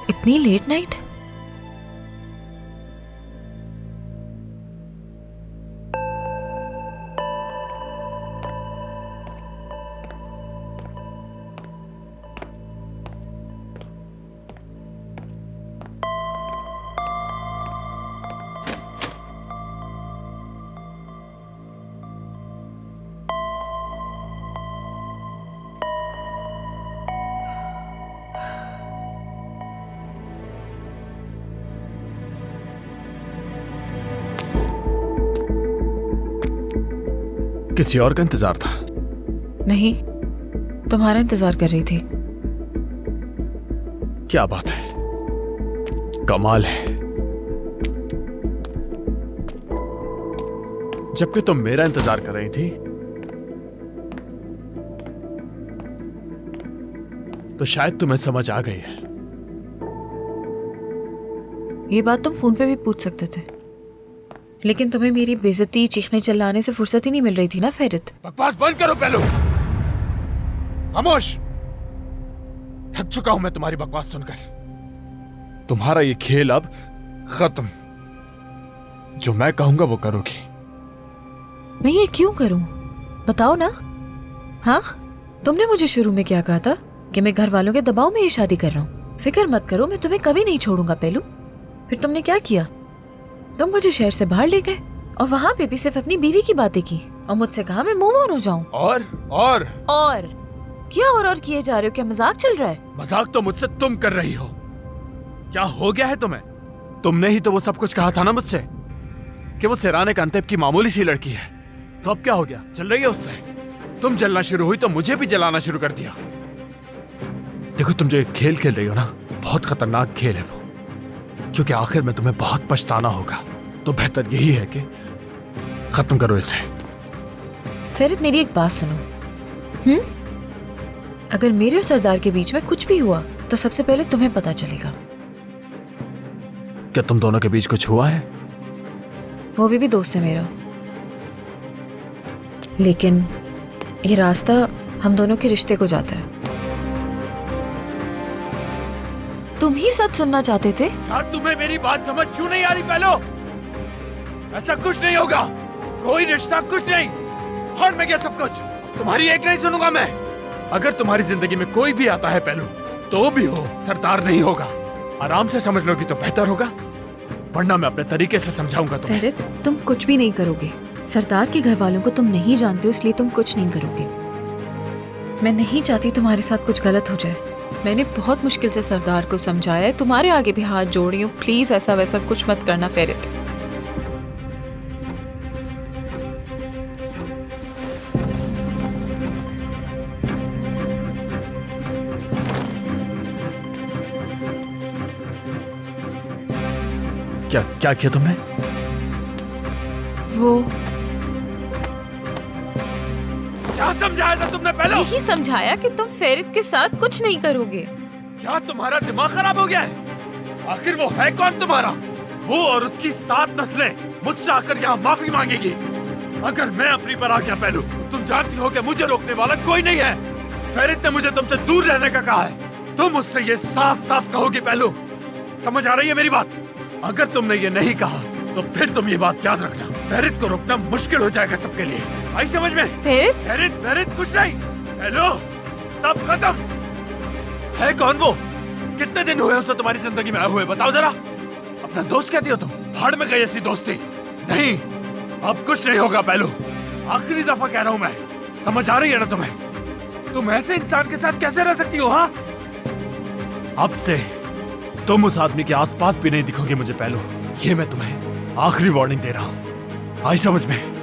इतनी late night? किसी और का इंतजार था? नहीं, तुम्हारा इंतजार कर रही थी। क्या बात है, कमाल है। जबकि तुम मेरा इंतजार कर रही थी तो शायद तुम्हें समझ आ गई है। ये बात तुम फोन पे भी पूछ सकते थे, लेकिन तुम्हें मेरी बेइज्जती चीखने चिल्लाने से फुर्सत ही नहीं मिल रही थी ना फेरित। बकवास बंद करो पहलू, खामोश। थक चुका हूं मैं तुम्हारी बकवास सुनकर। तुम्हारा ये खेल अब खत्म। जो मैं कहूंगा वो करोगी। मैं ये क्यों करूं? बताओ ना। हाँ, तुमने मुझे शुरू में क्या कहा था कि मैं घर वालों के दबाव में ये शादी कर रहा हूँ। फिक्र मत करो, मैं तुम्हें कभी नहीं छोड़ूंगा पहलू। फिर तुमने क्या किया? तुम मुझे शहर से बाहर ले गए और वहाँ पे भी सिर्फ अपनी बीवी की बातें की और मुझसे कहा मैं मूव ऑन हो जाऊं। और क्या और किए जा रहे हो? क्या मजाक चल रहा है? मजाक तो मुझसे तुम कर रही हो। क्या हो गया है तुम्हें? तुमने ही तो वो सब कुछ कहा था ना मुझसे कि वो सिराने कांतेब की मामूली सी लड़की है। तो अब क्या हो गया? चल रही है उससे? तुम जलना शुरू हुई तो मुझे भी जलाना शुरू कर दिया। देखो, तुम जो एक खेल खेल रही हो ना, बहुत खतरनाक खेल है वो, क्योंकि आखिर में तुम्हें बहुत पछताना होगा। तो बेहतर यही है कि खत्म करो इसे। फेरित, मेरी एक बात सुनो। अगर मेरे और सरदार के बीच में कुछ भी हुआ तो सबसे पहले तुम्हें पता चलेगा। क्या तुम दोनों के बीच कुछ हुआ है? वो भी दोस्त है मेरा, लेकिन ये रास्ता हम दोनों के रिश्ते को जाता है। तुम ही सच सुनना चाहते थे। यार, तुम्हें मेरी बात समझ क्यों नहीं आ रही पहलो? ऐसा कुछ नहीं होगा, कोई रिश्ता कुछ नहीं। और मैं क्या सब कुछ तुम्हारी एक नहीं सुनूंगा मैं। अगर तुम्हारी जिंदगी में कोई भी आता है पहलू, तो भी हो, सरदार नहीं होगा। आराम से समझ लोगी तो बेहतर होगा, वरना मैं अपने तरीके से समझाऊंगा तुम्हें। फेरित, तुम कुछ भी नहीं करोगे। सरदार के घर वालों को तुम नहीं जानते हो, इसलिए तुम कुछ नहीं करोगे। मैं नहीं चाहती तुम्हारे साथ कुछ गलत हो जाए। मैंने बहुत मुश्किल से सरदार को समझाया है, तुम्हारे आगे भी हाथ जोड़ रही हूँ। प्लीज ऐसा वैसा कुछ मत करना फेरित। क्या किया तुमने? वो क्या समझाया था तुमने पहले? यही समझाया कि तुम फेरित के साथ कुछ नहीं करोगे। क्या तुम्हारा दिमाग खराब हो गया है? आखिर वो है कौन तुम्हारा? वो और उसकी 7 नस्लें मुझसे आकर यहाँ माफी मांगेगी। अगर मैं अपनी पर आ गया पहलू, तो तुम जानती हो कि मुझे रोकने वाला कोई नहीं है। फेरित ने मुझे तुमसे दूर रहने का कहा है। तुम मुझसे ये साफ साफ कहोगी पहलू। समझ आ रही है मेरी बात? अगर तुमने ये नहीं कहा तो फिर तुम ये बात याद रखना, फेरित को रोकना मुश्किल हो जाएगा सबके लिए। आई समझ में? फेरित कुछ नहीं। हेलो, सब खत्म। है कौन वो? कितने दिन हुए उसे तुम्हारी जिंदगी में आए हुए? बताओ जरा। अपना दोस्त कहती हो तुम? भाड़ में गई ऐसी दोस्ती नहीं। अब कुछ नहीं होगा पहलू, आखिरी दफा कह रहा हूं मैं। समझ आ रही है ना तुम्हें? तुम ऐसे इंसान के साथ कैसे रह सकती हो? हाँ, अब से तुम उस आदमी के आसपास भी नहीं दिखोगे मुझे पहलू। ये मैं तुम्हें आखिरी वार्निंग दे रहा हूं। आई समझ में?